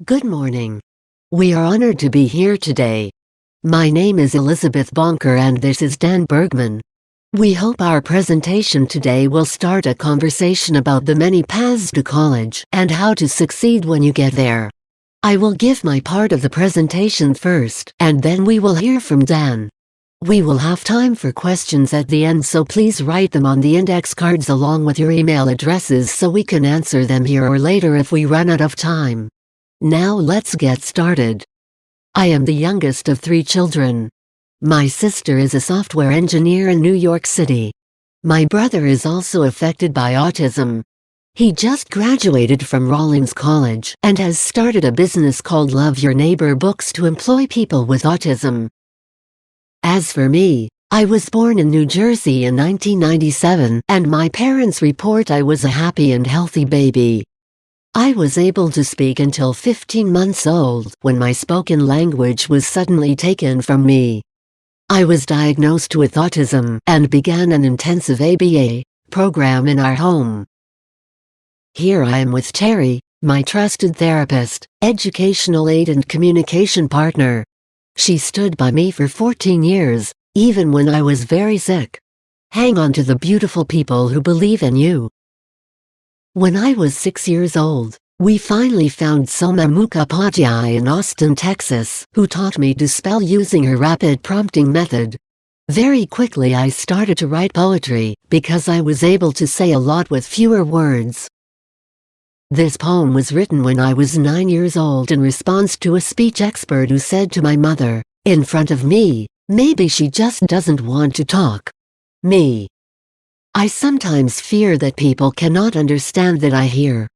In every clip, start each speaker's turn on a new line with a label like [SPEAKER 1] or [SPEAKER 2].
[SPEAKER 1] Good morning. We are honored to be here today. My name is Elizabeth Bonker and this is Dan Bergman. We hope our presentation today will start a conversation about the many paths to college and how to succeed when you get there. I will give my part of the presentation first, and then we will hear from Dan. We will have time for questions at the end, so please write them on the index cards along with your email addresses so we can answer them here or later if we run out of time. Now let's get started. I am the youngest of 3 children. My sister is a software engineer in New York City. My brother is also affected by autism. He just graduated from Rollins College and has started a business called Love Your Neighbor Books to employ people with autism. As for me, I was born in New Jersey in 1997, and my parents report I was a happy and healthy baby. I was able to speak until 15 months old, when my spoken language was suddenly taken from me. I was diagnosed with autism and began an intensive ABA program in our home. Here I am with Terry, my trusted therapist, educational aide and communication partner. She stood by me for 14 years, even when I was very sick. Hang on to the beautiful people who believe in you. When I was 6 years old, we finally found Soma Mukhopadhyay in Austin, Texas, who taught me to spell using her rapid prompting method. Very quickly I started to write poetry, because I was able to say a lot with fewer words. This poem was written when I was 9 years old in response to a speech expert who said to my mother, in front of me, "Maybe she just doesn't want to talk." Me. I sometimes fear that people cannot understand that I hear.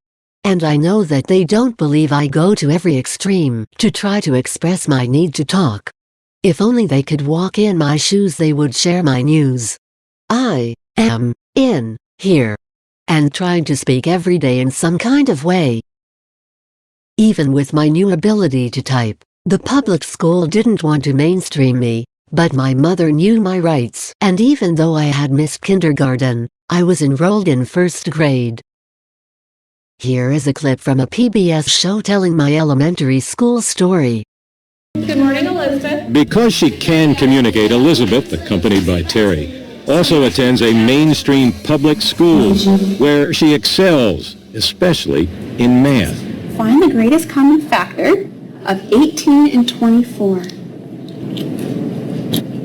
[SPEAKER 1] And I know that they don't believe I go to every extreme to try to express my need to talk. If only they could walk in my shoes, they would share my news. I am in here and trying to speak every day in some kind of way. Even with my new ability to type, the public school didn't want to mainstream me, but my mother knew my rights, and even though I had missed kindergarten, I was enrolled in 1st grade. Here is a clip from a PBS show telling my elementary school story.
[SPEAKER 2] Good morning, Elizabeth.
[SPEAKER 3] Because she can communicate, Elizabeth, accompanied by Terry, also attends a mainstream public school where she excels, especially in math.
[SPEAKER 2] Find the greatest common factor of 18 and 24.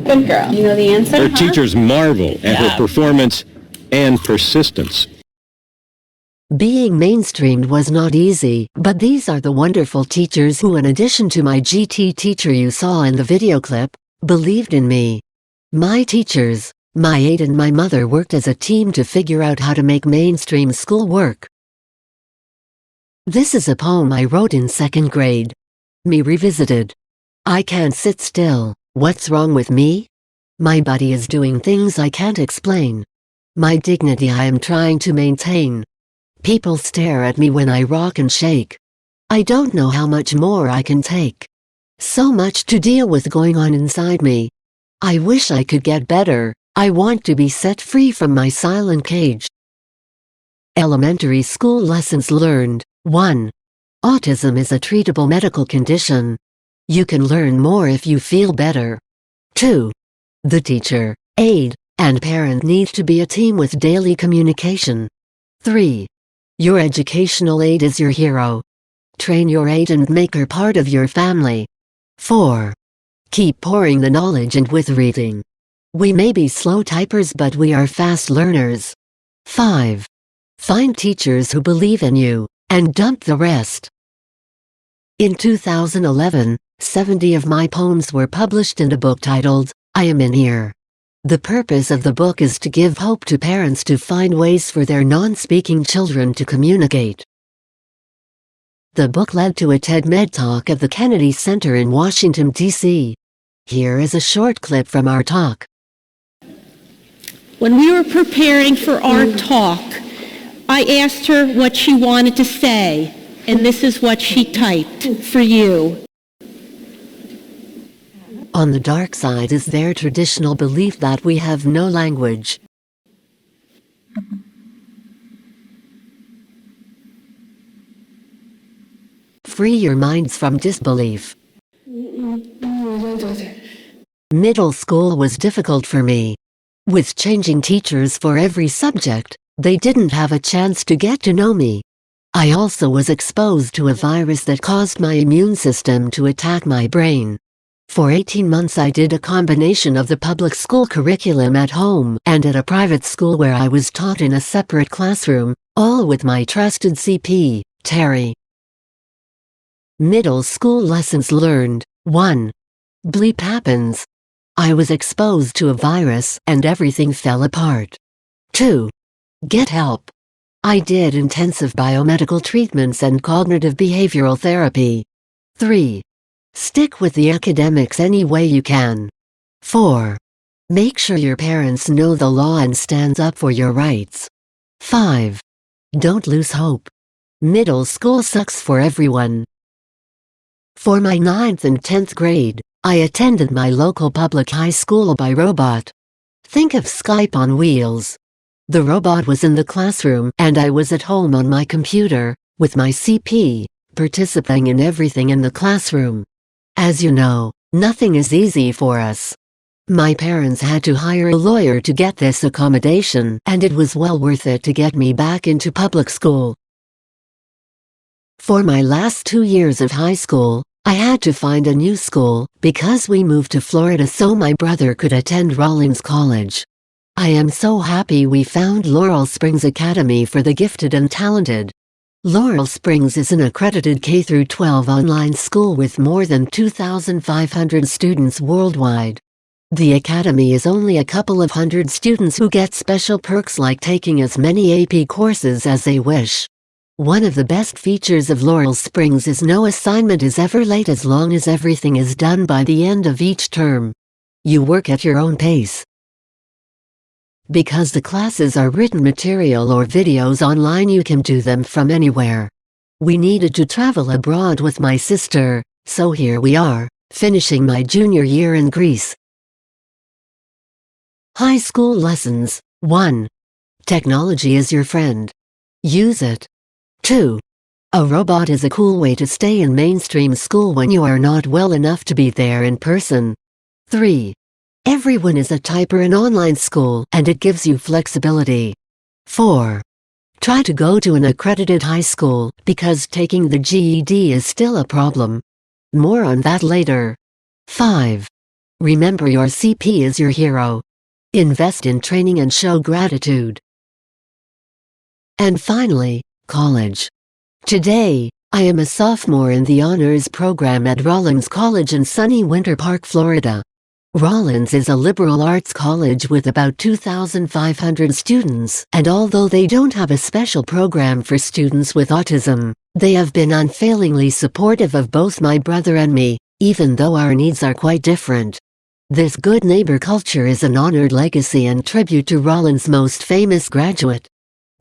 [SPEAKER 2] Good girl. You know the answer,
[SPEAKER 3] Her teachers marvel at her performance and persistence.
[SPEAKER 1] Being mainstreamed was not easy, but these are the wonderful teachers who, in addition to my GT teacher you saw in the video clip, believed in me. My teachers, my aide and my mother worked as a team to figure out how to make mainstream school work. This is a poem I wrote in 2nd grade. Me revisited. I can't sit still. What's wrong with me? My body is doing things I can't explain. My dignity I am trying to maintain. People stare at me when I rock and shake. I don't know how much more I can take. So much to deal with going on inside me. I wish I could get better. I want to be set free from my silent cage. Elementary school lessons learned. 1. Autism is a treatable medical condition. You can learn more if you feel better. 2. The teacher, aide, and parent need to be a team with daily communication. 3. Your educational aide is your hero. Train your aide and make her part of your family. 4. Keep pouring the knowledge and with reading. We may be slow typers, but we are fast learners. 5. Find teachers who believe in you, and dump the rest. In 2011, 70 of my poems were published in a book titled, I Am in Here. The purpose of the book is to give hope to parents to find ways for their non-speaking children to communicate. The book led to a TED Med talk at the Kennedy Center in Washington, D.C. Here is a short clip from our talk.
[SPEAKER 4] When we were preparing for our talk, I asked her what she wanted to say, and this is what she typed for you.
[SPEAKER 1] On the dark side is their traditional belief that we have no language. Free your minds from disbelief. Middle school was difficult for me. With changing teachers for every subject, they didn't have a chance to get to know me. I also was exposed to a virus that caused my immune system to attack my brain. For 18 months I did a combination of the public school curriculum at home and at a private school where I was taught in a separate classroom, all with my trusted CP, Terry. Middle school lessons learned. 1. Bleep happens. I was exposed to a virus and everything fell apart. 2. Get help. I did intensive biomedical treatments and cognitive behavioral therapy. 3. Stick with the academics any way you can. 4. Make sure your parents know the law and stands up for your rights. 5. Don't lose hope. Middle school sucks for everyone. For my 9th and 10th grade, I attended my local public high school by robot. Think of Skype on wheels. The robot was in the classroom and I was at home on my computer, with my CP, participating in everything in the classroom. As you know, nothing is easy for us. My parents had to hire a lawyer to get this accommodation, and it was well worth it to get me back into public school. For my last 2 years of high school, I had to find a new school because we moved to Florida so my brother could attend Rollins College. I am so happy we found Laurel Springs Academy for the Gifted and Talented. Laurel Springs is an accredited K-12 online school with more than 2,500 students worldwide. The academy is only a couple of hundred students who get special perks like taking as many AP courses as they wish. One of the best features of Laurel Springs is no assignment is ever late as long as everything is done by the end of each term. You work at your own pace. Because the classes are written material or videos online, you can do them from anywhere. We needed to travel abroad with my sister, so here we are, finishing my junior year in Greece. High school lessons. 1. Technology is your friend. Use it. 2. A robot is a cool way to stay in mainstream school when you are not well enough to be there in person. 3. Everyone is a typer in online school and it gives you flexibility. 4. Try to go to an accredited high school because taking the GED is still a problem. More on that later. 5. Remember your CP is your hero. Invest in training and show gratitude. And finally, college. Today, I am a sophomore in the honors program at Rollins College in sunny Winter Park, Florida. Rollins is a liberal arts college with about 2,500 students, and although they don't have a special program for students with autism, they have been unfailingly supportive of both my brother and me, even though our needs are quite different. This good neighbor culture is an honored legacy and tribute to Rollins' most famous graduate,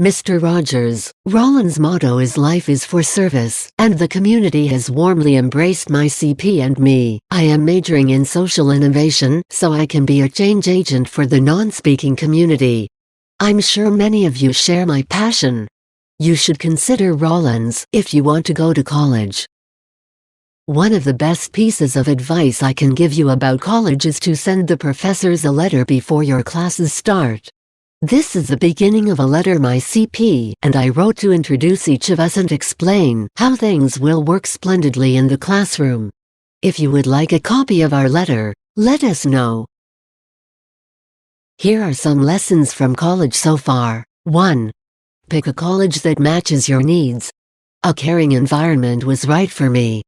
[SPEAKER 1] Mr. Rogers. Rollins' motto is "Life is for service," and the community has warmly embraced my CP and me. I am majoring in social innovation so I can be a change agent for the non-speaking community. I'm sure many of you share my passion. You should consider Rollins if you want to go to college. One of the best pieces of advice I can give you about college is to send the professors a letter before your classes start. This is the beginning of a letter my CP and I wrote to introduce each of us and explain how things will work splendidly in the classroom. If you would like a copy of our letter, let us know. Here are some lessons from college so far. 1. Pick a college that matches your needs. A caring environment was right for me.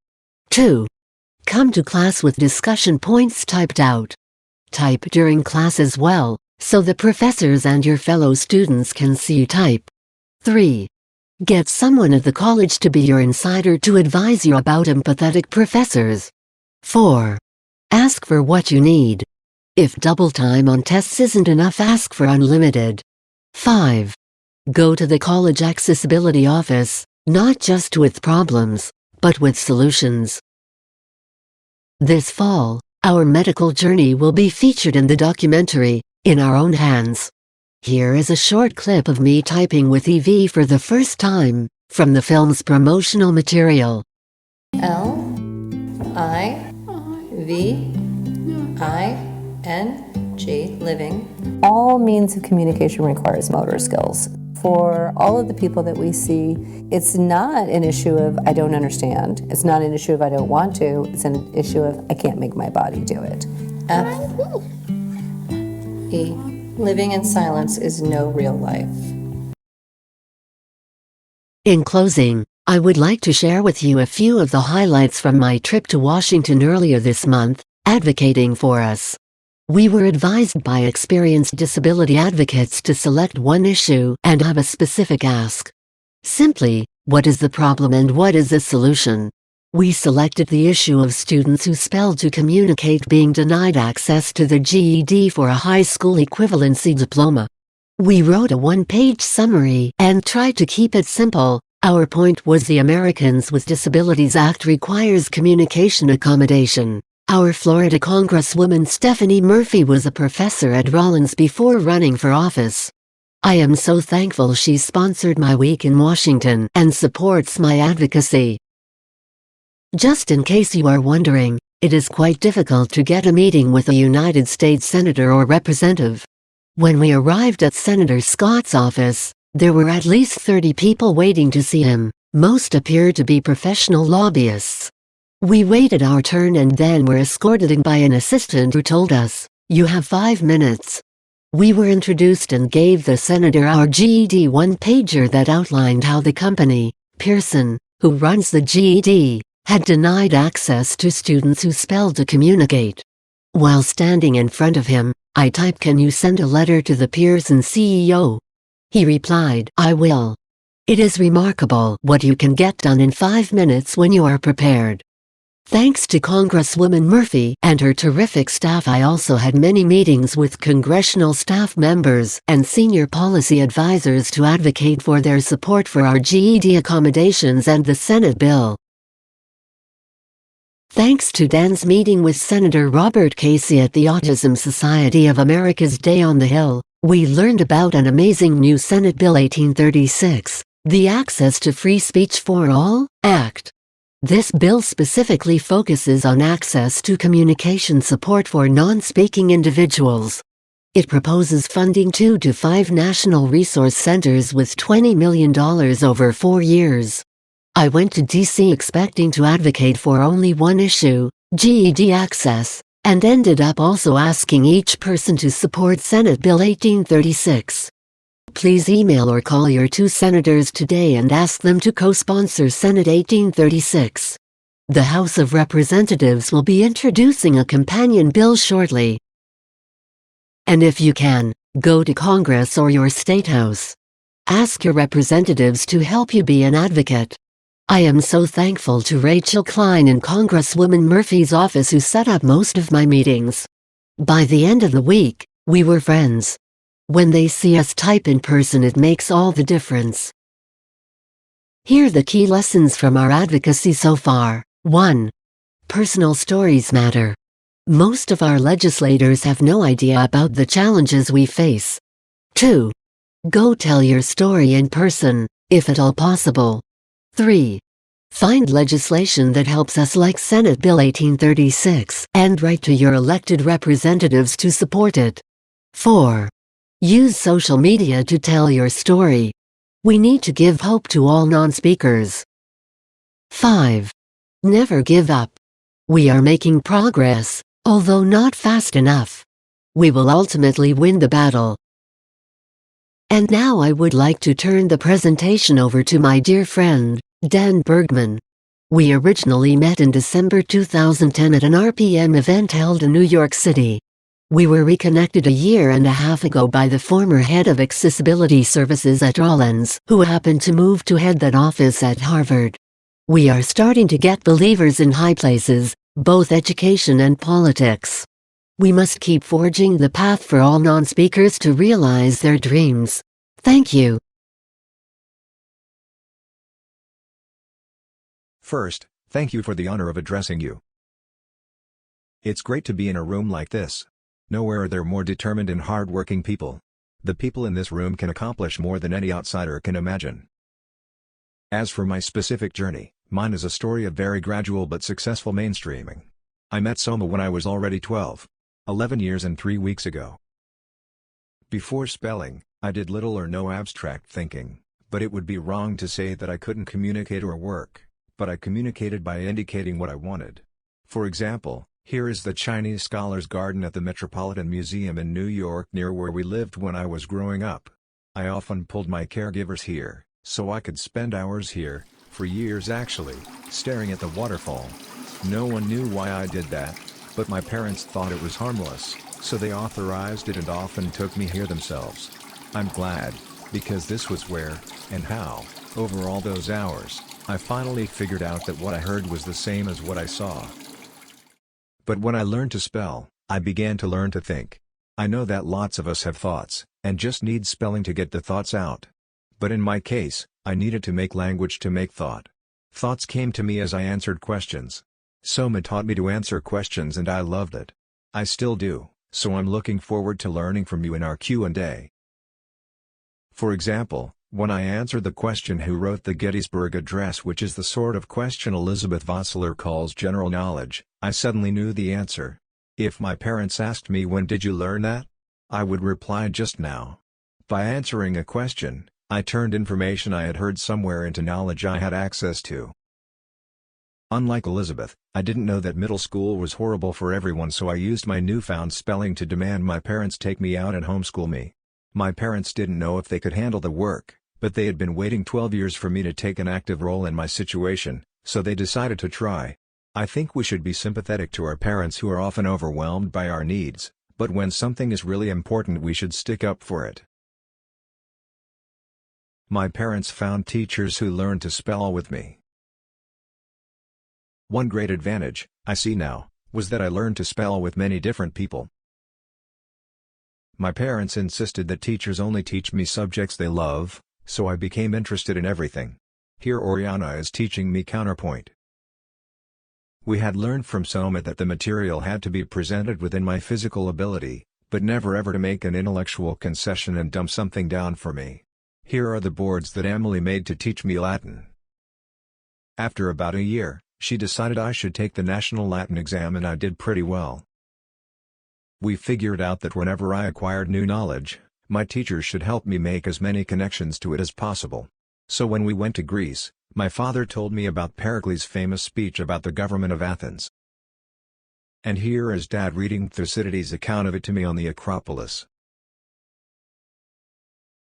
[SPEAKER 1] 2. Come to class with discussion points typed out. Type during class as well, so the professors and your fellow students can see you type. 3. Get someone at the college to be your insider to advise you about empathetic professors. 4. Ask for what you need. If double time on tests isn't enough, ask for unlimited. 5. Go to the college accessibility office, not just with problems, but with solutions. This fall, our medical journey will be featured in the documentary, In Our Own Hands. Here is a short clip of me typing with EV for the first time, from the film's promotional material.
[SPEAKER 5] Living, living. All means of communication requires motor skills. For all of the people that we see, it's not an issue of I don't understand. It's not an issue of I don't want to. It's an issue of I can't make my body do it. F-E. Living in silence is no real life.
[SPEAKER 1] In closing, I would like to share with you a few of the highlights from my trip to Washington earlier this month, advocating for us. We were advised by experienced disability advocates to select one issue and have a specific ask. Simply, what is the problem and what is the solution? We selected the issue of students who spell to communicate being denied access to their GED for a high school equivalency diploma. We wrote a one-page summary and tried to keep it simple. Our point was the Americans with Disabilities Act requires communication accommodation. Our Florida Congresswoman Stephanie Murphy was a professor at Rollins before running for office. I am so thankful she sponsored my week in Washington and supports my advocacy. Just in case you are wondering, it is quite difficult to get a meeting with a United States senator or representative. When we arrived at Senator Scott's office, there were at least 30 people waiting to see him. Most appeared to be professional lobbyists. We waited our turn and then were escorted in by an assistant who told us, "You have 5 minutes." We were introduced and gave the senator our GED one-pager that outlined how the company, Pearson, who runs the GED, had denied access to students who spelled to communicate. While standing in front of him, I typed, "Can you send a letter to the Pearson CEO?" He replied, "I will." It is remarkable what you can get done in 5 minutes when you are prepared. Thanks to Congresswoman Murphy and her terrific staff, I also had many meetings with congressional staff members and senior policy advisors to advocate for their support for our GED accommodations and the Senate bill. Thanks to Dan's meeting with Senator Robert Casey at the Autism Society of America's Day on the Hill, we learned about an amazing new Senate Bill 1836, the Access to Free Speech for All Act. This bill specifically focuses on access to communication support for non-speaking individuals. It proposes funding 2 to 5 national resource centers with $20 million over 4 years. I went to D.C. expecting to advocate for only one issue, GED access, and ended up also asking each person to support Senate Bill 1836. Please email or call your 2 senators today and ask them to co-sponsor Senate 1836. The House of Representatives will be introducing a companion bill shortly. And if you can, go to Congress or your state house. Ask your representatives to help you be an advocate. I am so thankful to Rachel Klein in Congresswoman Murphy's office who set up most of my meetings. By the end of the week, we were friends. When they see us type in person, it makes all the difference. Here are the key lessons from our advocacy so far. 1. Personal stories matter. Most of our legislators have no idea about the challenges we face. 2. Go tell your story in person, if at all possible. 3. Find legislation that helps us like Senate Bill 1836 and write to your elected representatives to support it. 4. Use social media to tell your story. We need to give hope to all non-speakers. 5. Never give up. We are making progress, although not fast enough. We will ultimately win the battle. And now I would like to turn the presentation over to my dear friend, Dan Bergman. We originally met in December 2010 at an RPM event held in New York City. We were reconnected a year and a half ago by the former head of accessibility services at Rollins, who happened to move to head that office at Harvard. We are starting to get believers in high places, both education and politics. We must keep forging the path for all non-speakers to realize their dreams. Thank you.
[SPEAKER 6] First, thank you for the honor of addressing you. It's great to be in a room like this. Nowhere are there more determined and hard-working people. The people in this room can accomplish more than any outsider can imagine. As for my specific journey, Mine is a story of very gradual but successful mainstreaming. I met Soma when I was already 12. 11 years and 3 weeks ago. Before spelling, I did little or no abstract thinking, but it would be wrong to say that I couldn't communicate or work, but I communicated by indicating what I wanted. For example, here is the Chinese Scholars Garden at the Metropolitan Museum in New York near where we lived when I was growing up. I often pulled my caregivers here, so I could spend hours here, for years actually, staring at the waterfall. No one knew why I did that, but my parents thought it was harmless, so they authorized it and often took me here themselves. I'm glad, because this was where, and how, over all those hours, I finally figured out that what I heard was the same as what I saw. But when I learned to spell, I began to learn to think. I know that lots of us have thoughts, and just need spelling to get the thoughts out. But in my case, I needed to make language to make thought. Thoughts came to me as I answered questions. Soma taught me to answer questions and I loved it. I still do, so I'm looking forward to learning from you in our Q&A. For example, when I answered the question who wrote the Gettysburg Address, which is the sort of question Elizabeth Vossler calls general knowledge, I suddenly knew the answer. If my parents asked me when did you learn that, I would reply just now. By answering a question, I turned information I had heard somewhere into knowledge I had access to. Unlike Elizabeth, I didn't know that middle school was horrible for everyone, so I used my newfound spelling to demand my parents take me out and homeschool me. My parents didn't know if they could handle the work, but they had been waiting 12 years for me to take an active role in my situation, so they decided to try. I think we should be sympathetic to our parents who are often overwhelmed by our needs, but when something is really important we should stick up for it. My parents found teachers who learned to spell with me. One great advantage, I see now, was that I learned to spell with many different people. My parents insisted that teachers only teach me subjects they love, so I became interested in everything. Here Oriana is teaching me counterpoint. We had learned from Soma that the material had to be presented within my physical ability, but never ever to make an intellectual concession and dump something down for me. Here are the boards that Emily made to teach me Latin. After about a year, she decided I should take the National Latin exam and I did pretty well. We figured out that whenever I acquired new knowledge, my teachers should help me make as many connections to it as possible. So when we went to Greece, my father told me about Pericles' famous speech about the government of Athens. And here is Dad reading Thucydides' account of it to me on the Acropolis.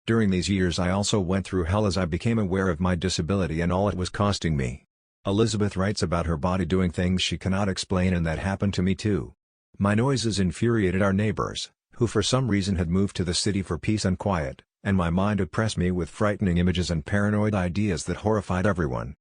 [SPEAKER 6] During these years I also went through hell as I became aware of my disability and all it was costing me. Elizabeth writes about her body doing things she cannot explain, and that happened to me too. My noises infuriated our neighbors, who for some reason had moved to the city for peace and quiet, and my mind oppressed me with frightening images and paranoid ideas that horrified everyone.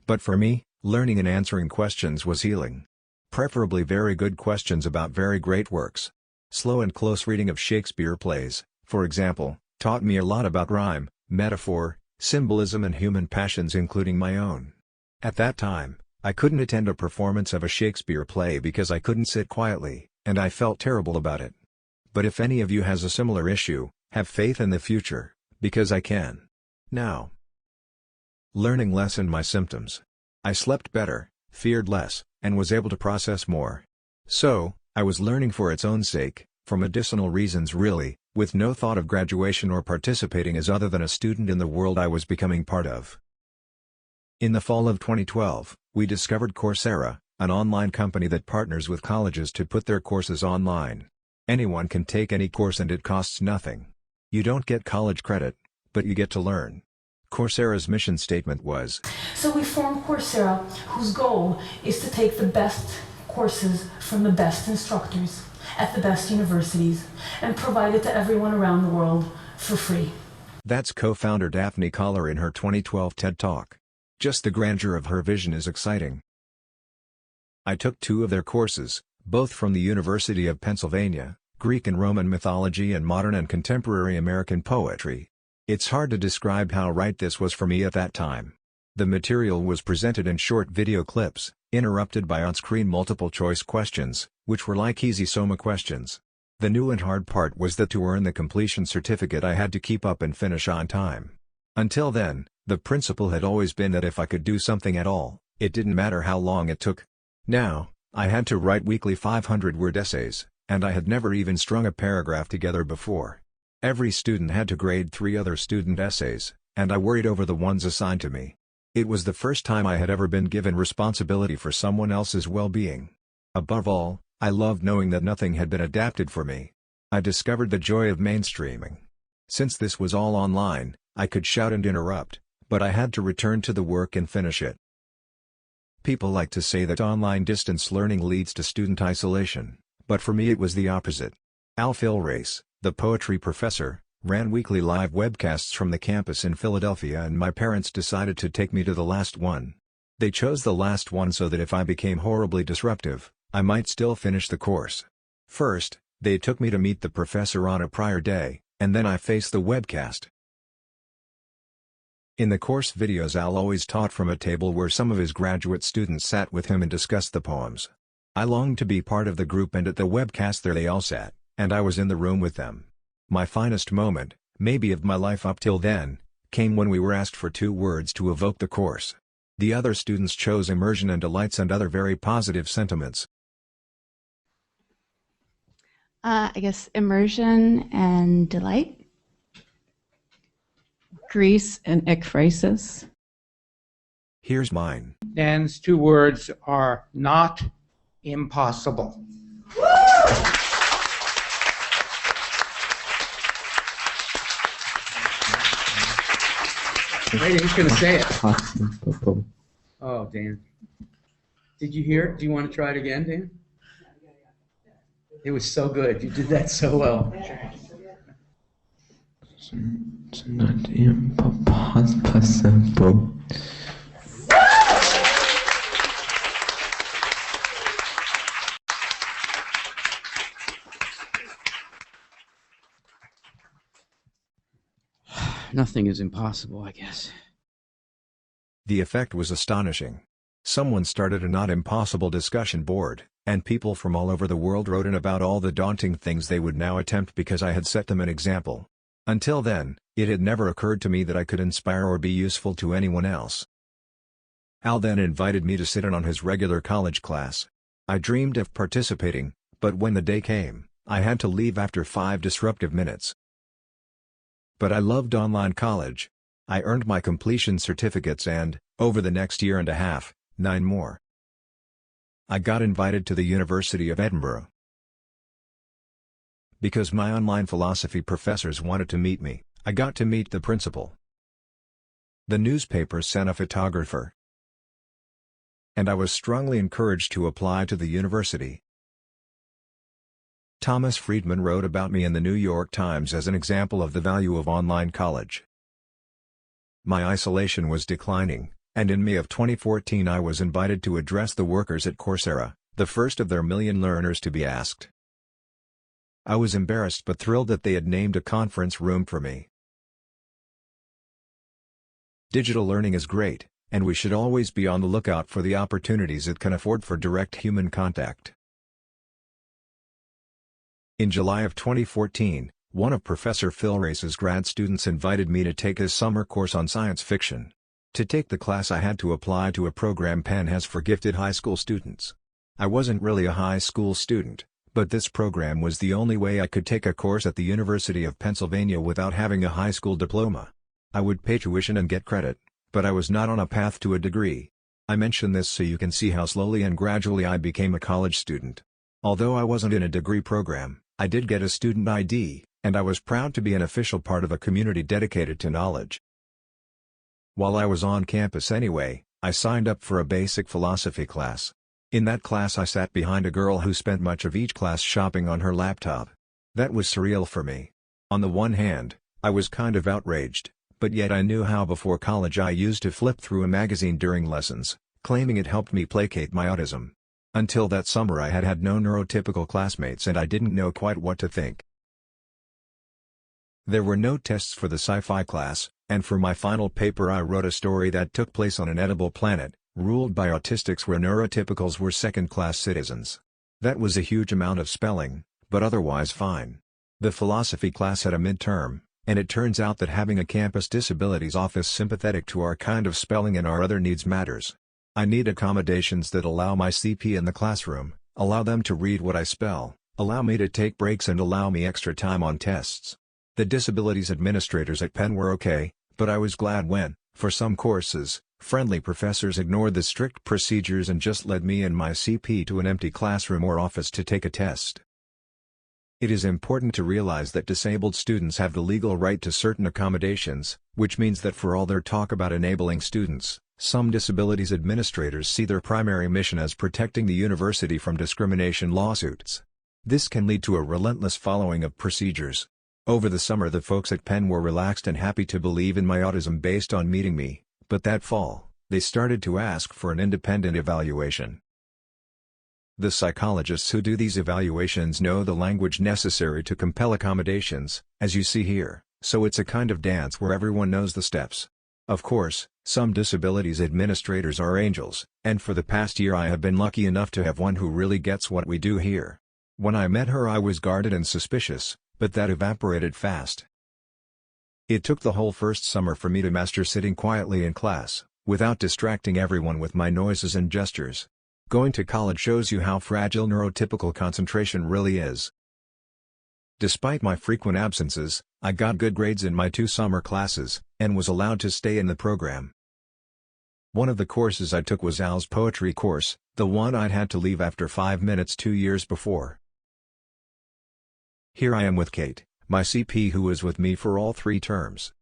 [SPEAKER 6] But for me, learning and answering questions was healing. Preferably very good questions about very great works. Slow and close reading of Shakespeare plays, for example, taught me a lot about rhyme, metaphor, symbolism and human passions, including my own. At that time, I couldn't attend a performance of a Shakespeare play because I couldn't sit quietly, and I felt terrible about it. But if any of you has a similar issue, have faith in the future, because I can. Now. Learning lessened my symptoms. I slept better, feared less, and was able to process more. So, I was learning for its own sake, for medicinal reasons really, with no thought of graduation or participating as other than a student in the world I was becoming part of. In the fall of 2012, we discovered Coursera, an online company that partners with colleges to put their courses online. Anyone can take any course and it costs nothing. You don't get college credit, but you get to learn. Coursera's mission statement was,
[SPEAKER 7] So we formed Coursera, whose goal is to take the best courses from the best instructors at the best universities and provide it to everyone around the world for free.
[SPEAKER 6] That's co-founder Daphne Koller in her 2012 TED Talk. Just the grandeur of her vision is exciting. I took 2 of their courses, both from the University of Pennsylvania, Greek and Roman mythology and modern and contemporary American poetry. It's hard to describe how right this was for me at that time. The material was presented in short video clips, interrupted by on-screen multiple-choice questions, which were like easy Soma questions. The new and hard part was that to earn the completion certificate I had to keep up and finish on time. Until then, The principle had always been that if I could do something at all, it didn't matter how long it took. Now, I had to write weekly 500-word essays, and I had never even strung a paragraph together before. Every student had to grade 3 other student essays, and I worried over the ones assigned to me. It was the first time I had ever been given responsibility for someone else's well-being. Above all, I loved knowing that nothing had been adapted for me. I discovered the joy of mainstreaming. Since this was all online, I could shout and interrupt, but I had to return to the work and finish it. People like to say that online distance learning leads to student isolation, but for me it was the opposite. Al Philrace, the poetry professor, ran weekly live webcasts from the campus in Philadelphia, and my parents decided to take me to the last one. They chose the last one so that if I became horribly disruptive, I might still finish the course. First, they took me to meet the professor on a prior day, and then I faced the webcast. In the course videos, Al always taught from a table where some of his graduate students sat with him and discussed the poems. I longed to be part of the group, and at the webcast there they all sat, and I was in the room with them. My finest moment, maybe of my life up till then, came when we were asked for 2 words to evoke the course. The other students chose immersion and delights and other very positive sentiments.
[SPEAKER 2] I guess immersion and delight.
[SPEAKER 8] Greece and ekphrasis.
[SPEAKER 6] Here's mine.
[SPEAKER 9] Dan's 2 words are not impossible. Wait, who's going to say it? Oh, Dan. Did you hear it? Do you want to try it again, Dan? It was so good. You did that so well.
[SPEAKER 10] It's not impossible.
[SPEAKER 9] Nothing is impossible, I guess.
[SPEAKER 6] The effect was astonishing. Someone started a not impossible discussion board, and people from all over the world wrote in about all the daunting things they would now attempt because I had set them an example. Until then, it had never occurred to me that I could inspire or be useful to anyone else. Al then invited me to sit in on his regular college class. I dreamed of participating, but when the day came, I had to leave after 5 disruptive minutes. But I loved online college. I earned my completion certificates and, over the next year and a half, 9 more. I got invited to the University of Edinburgh. Because my online philosophy professors wanted to meet me, I got to meet the principal. The newspaper sent a photographer. And I was strongly encouraged to apply to the university. Thomas Friedman wrote about me in the New York Times as an example of the value of online college. My isolation was declining, and in May of 2014 I was invited to address the workers at Coursera, the first of their 1 million learners to be asked. I was embarrassed but thrilled that they had named a conference room for me. Digital learning is great, and we should always be on the lookout for the opportunities it can afford for direct human contact. In July of 2014, one of Professor Philrace's grad students invited me to take his summer course on science fiction. To take the class I had to apply to a program Penn has for gifted high school students. I wasn't really a high school student, but this program was the only way I could take a course at the University of Pennsylvania without having a high school diploma. I would pay tuition and get credit, but I was not on a path to a degree. I mention this so you can see how slowly and gradually I became a college student. Although I wasn't in a degree program, I did get a student ID, and I was proud to be an official part of a community dedicated to knowledge. While I was on campus anyway, I signed up for a basic philosophy class. In that class I sat behind a girl who spent much of each class shopping on her laptop. That was surreal for me. On the one hand, I was kind of outraged, but yet I knew how before college I used to flip through a magazine during lessons, claiming it helped me placate my autism. Until that summer I had had no neurotypical classmates and I didn't know quite what to think. There were no tests for the sci-fi class, and for my final paper I wrote a story that took place on an edible planet, ruled by autistics where neurotypicals were second-class citizens. That was a huge amount of spelling, but otherwise fine. The philosophy class had a midterm, And it turns out that having a campus disabilities office sympathetic to our kind of spelling and our other needs matters. I need accommodations that allow my CP in the classroom, allow them to read what I spell, allow me to take breaks and allow me extra time on tests. The disabilities administrators at Penn were okay, but I was glad when, for some courses, friendly professors ignored the strict procedures and just led me and my CP to an empty classroom or office to take a test. It is important to realize that disabled students have the legal right to certain accommodations, which means that for all their talk about enabling students, some disabilities administrators see their primary mission as protecting the university from discrimination lawsuits. This can lead to a relentless following of procedures. Over the summer the folks at Penn were relaxed and happy to believe in my autism based on meeting me, but that fall, they started to ask for an independent evaluation. The psychologists who do these evaluations know the language necessary to compel accommodations, as you see here, so it's a kind of dance where everyone knows the steps. Of course, some disabilities administrators are angels, and for the past year I have been lucky enough to have one who really gets what we do here. When I met her I was guarded and suspicious, but that evaporated fast. It took the whole first summer for me to master sitting quietly in class, without distracting everyone with my noises and gestures. Going to college shows you how fragile neurotypical concentration really is. Despite my frequent absences, I got good grades in my 2 summer classes, and was allowed to stay in the program. One of the courses I took was Al's poetry course, the one I'd had to leave after 5 minutes 2 years before. Here I am with Kate, my CP who was with me for all 3 terms.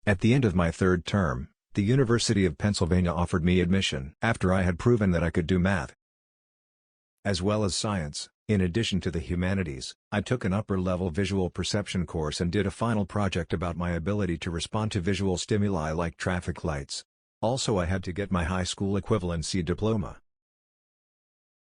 [SPEAKER 6] At the end of my 3rd term, the University of Pennsylvania offered me admission after I had proven that I could do math as well as science. In addition to the humanities, I took an upper-level visual perception course and did a final project about my ability to respond to visual stimuli like traffic lights. Also I had to get my high school equivalency diploma.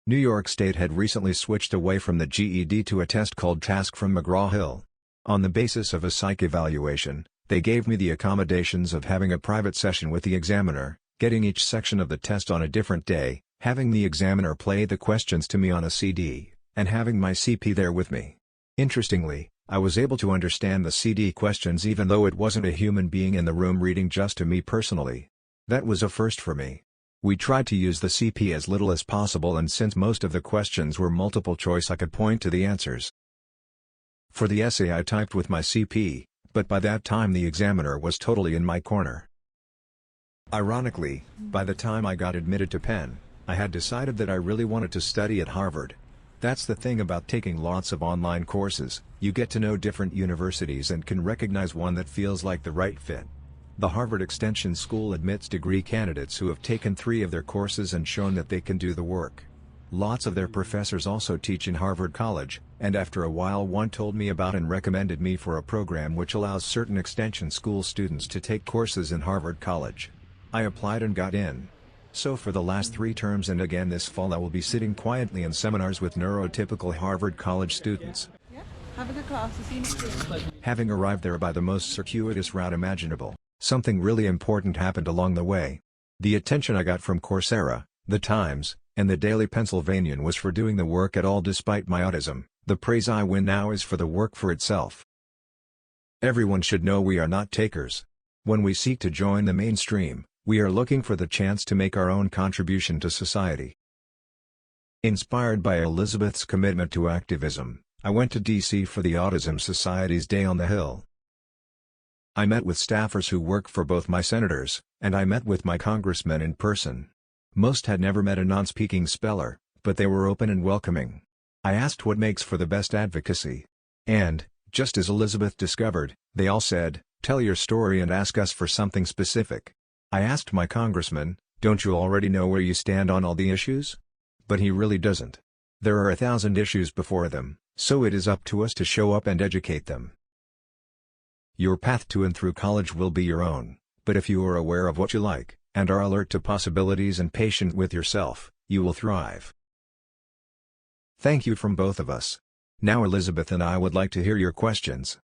[SPEAKER 6] New York State had recently switched away from the GED to a test called TASC from McGraw-Hill. On the basis of a psych evaluation, they gave me the accommodations of having a private session with the examiner, getting each section of the test on a different day, having the examiner play the questions to me on a CD, and having my CP there with me. Interestingly, I was able to understand the CD questions even though it wasn't a human being in the room reading just to me personally. That was a first for me. We tried to use the CP as little as possible, and since most of the questions were multiple choice I could point to the answers. For the essay I typed with my CP, but by that time the examiner was totally in my corner. Ironically, by the time I got admitted to Penn, I had decided that I really wanted to study at Harvard. That's the thing about taking lots of online courses, you get to know different universities and can recognize one that feels like the right fit. The Harvard Extension School admits degree candidates who have taken 3 of their courses and shown that they can do the work. Lots of their professors also teach in Harvard College, and after a while one told me about and recommended me for a program which allows certain extension school students to take courses in Harvard College. I applied and got in. So for the last 3 terms and again this fall I will be sitting quietly in seminars with neurotypical Harvard College students.
[SPEAKER 11] Have a good class. See you next week.
[SPEAKER 6] Having arrived there by the most circuitous route imaginable, something really important happened along the way. The attention I got from Coursera, The Times, and the Daily Pennsylvanian was for doing the work at all despite my autism. The praise I win now is for the work for itself. Everyone should know we are not takers. When we seek to join the mainstream, we are looking for the chance to make our own contribution to society. Inspired by Elizabeth's commitment to activism, I went to D.C. for the Autism Society's Day on the Hill. I met with staffers who work for both my senators, and I met with my congressmen in person. Most had never met a non-speaking speller, but they were open and welcoming. I asked what makes for the best advocacy. And, just as Elizabeth discovered, they all said, "Tell your story and ask us for something specific." I asked my congressman, "Don't you already know where you stand on all the issues?" But he really doesn't. There are 1,000 issues before them, so it is up to us to show up and educate them. Your path to and through college will be your own, but if you are aware of what you like, and are alert to possibilities and patient with yourself, you will thrive. Thank you from both of us. Now Elizabeth and I would like to hear your questions.